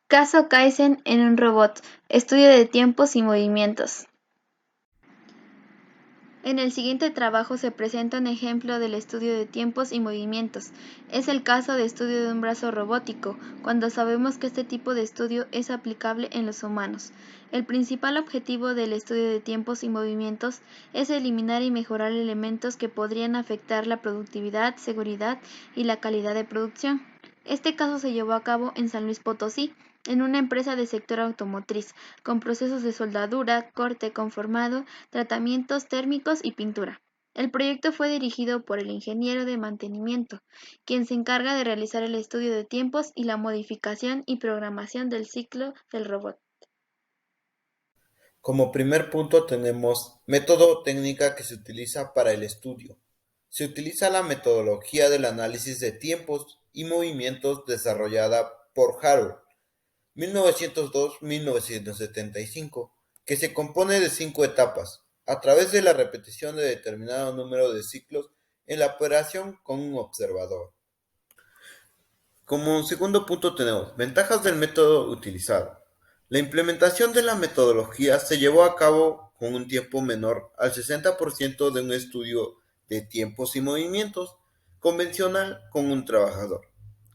Caso Kaizen en un robot. Estudio de tiempos y movimientos. En el siguiente trabajo se presenta un ejemplo del estudio de tiempos y movimientos. Es el caso de estudio de un brazo robótico, cuando sabemos que este tipo de estudio es aplicable en los humanos. El principal objetivo del estudio de tiempos y movimientos es eliminar y mejorar elementos que podrían afectar la productividad, seguridad y la calidad de producción. Este caso se llevó a cabo en San Luis Potosí, en una empresa del sector automotriz, con procesos de soldadura, corte, conformado, tratamientos térmicos y pintura. El proyecto fue dirigido por el ingeniero de mantenimiento, quien se encarga de realizar el estudio de tiempos y la modificación y programación del ciclo del robot. Como primer punto tenemos método o técnica que se utiliza para el estudio. Se utiliza la metodología del análisis de tiempos y movimientos desarrollada por Harold 1902-1975, que se compone de 5 etapas, a través de la repetición de determinado número de ciclos en la operación con un observador. Como segundo punto tenemos ventajas del método utilizado. La implementación de la metodología se llevó a cabo con un tiempo menor al 60% de un estudio de tiempos y movimientos convencional con un trabajador.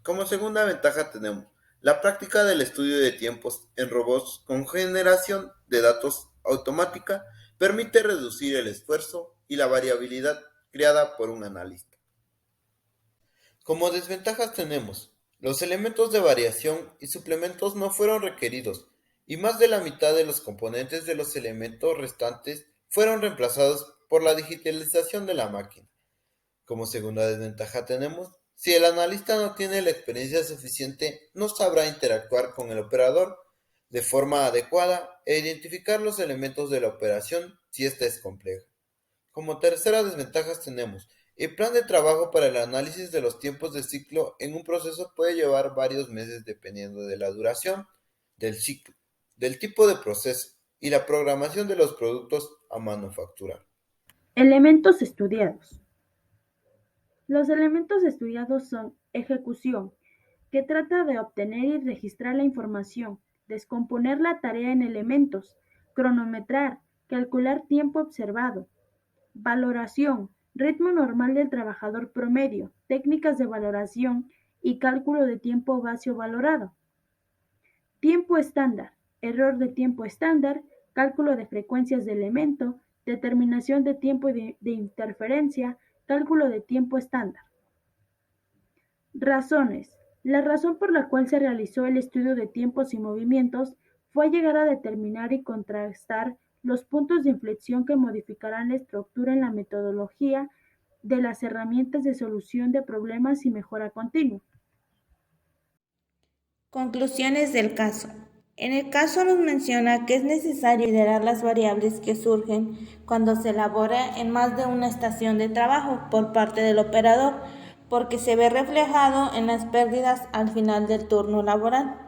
Como segunda ventaja tenemos la práctica del estudio de tiempos en robots con generación de datos automática permite reducir el esfuerzo y la variabilidad creada por un analista. Como desventajas tenemos, los elementos de variación y suplementos no fueron requeridos, y más de la mitad de los componentes de los elementos restantes fueron reemplazados por la digitalización de la máquina. Como segunda desventaja tenemos, si el analista no tiene la experiencia suficiente, no sabrá interactuar con el operador de forma adecuada e identificar los elementos de la operación si ésta es compleja. Como tercera desventaja tenemos, el plan de trabajo para el análisis de los tiempos de ciclo en un proceso puede llevar varios meses dependiendo de la duración del ciclo, del tipo de proceso y la programación de los productos a manufacturar. Elementos estudiados. Los elementos estudiados son ejecución, que trata de obtener y registrar la información, descomponer la tarea en elementos, cronometrar, calcular tiempo observado, valoración, ritmo normal del trabajador promedio, técnicas de valoración y cálculo de tiempo vacío valorado. Tiempo estándar, error de tiempo estándar, cálculo de frecuencias de elemento, determinación de tiempo de interferencia, cálculo de tiempo estándar. Razones. La razón por la cual se realizó el estudio de tiempos y movimientos fue llegar a determinar y contrastar los puntos de inflexión que modificarán la estructura en la metodología de las herramientas de solución de problemas y mejora continua. Conclusiones del caso. En el caso nos menciona que es necesario considerar las variables que surgen cuando se elabora en más de una estación de trabajo por parte del operador, porque se ve reflejado en las pérdidas al final del turno laboral.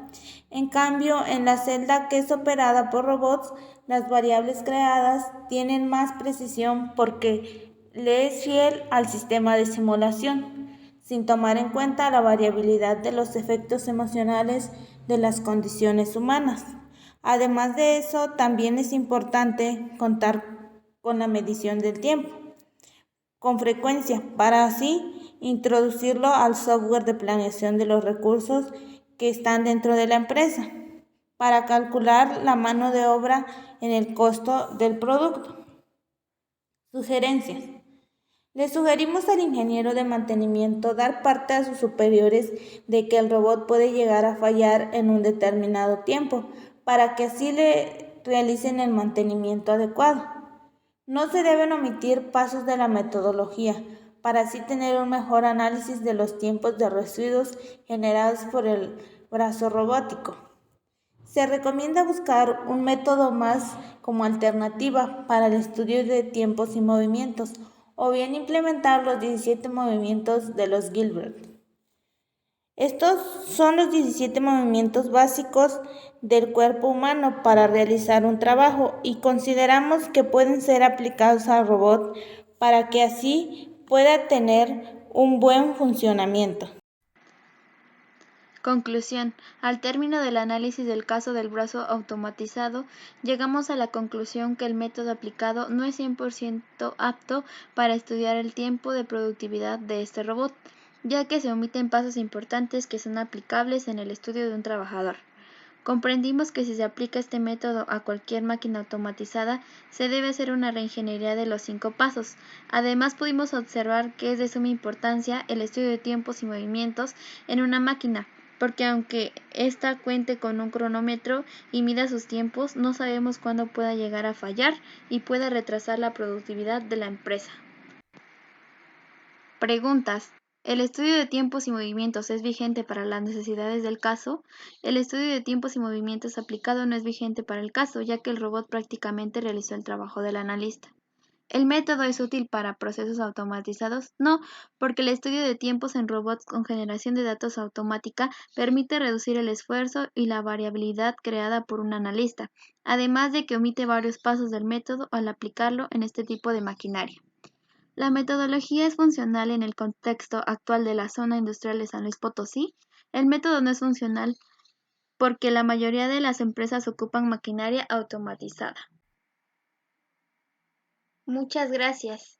En cambio, en la celda que es operada por robots, las variables creadas tienen más precisión porque le es fiel al sistema de simulación, sin tomar en cuenta la variabilidad de los efectos emocionales de las condiciones humanas. Además de eso, también es importante contar con la medición del tiempo con frecuencia para así introducirlo al software de planeación de los recursos que están dentro de la empresa para calcular la mano de obra en el costo del producto. Sugerencias. Le sugerimos al ingeniero de mantenimiento dar parte a sus superiores de que el robot puede llegar a fallar en un determinado tiempo para que así le realicen el mantenimiento adecuado. No se deben omitir pasos de la metodología para así tener un mejor análisis de los tiempos de residuos generados por el brazo robótico. Se recomienda buscar un método más como alternativa para el estudio de tiempos y movimientos, o bien implementar los 17 movimientos de los Gilbert. Estos son los 17 movimientos básicos del cuerpo humano para realizar un trabajo y consideramos que pueden ser aplicados al robot para que así pueda tener un buen funcionamiento. Conclusión. Al término del análisis del caso del brazo automatizado, llegamos a la conclusión que el método aplicado no es 100% apto para estudiar el tiempo de productividad de este robot, ya que se omiten pasos importantes que son aplicables en el estudio de un trabajador. Comprendimos que si se aplica este método a cualquier máquina automatizada, se debe hacer una reingeniería de los 5 pasos. Además, pudimos observar que es de suma importancia el estudio de tiempos y movimientos en una máquina, porque aunque ésta cuente con un cronómetro y mida sus tiempos, no sabemos cuándo pueda llegar a fallar y pueda retrasar la productividad de la empresa. Preguntas. ¿El estudio de tiempos y movimientos es vigente para las necesidades del caso? El estudio de tiempos y movimientos aplicado no es vigente para el caso, ya que el robot prácticamente realizó el trabajo del analista. ¿El método es útil para procesos automatizados? No, porque el estudio de tiempos en robots con generación de datos automática permite reducir el esfuerzo y la variabilidad creada por un analista, además de que omite varios pasos del método al aplicarlo en este tipo de maquinaria. La metodología es funcional en el contexto actual de la zona industrial de San Luis Potosí. El método no es funcional porque la mayoría de las empresas ocupan maquinaria automatizada. Muchas gracias.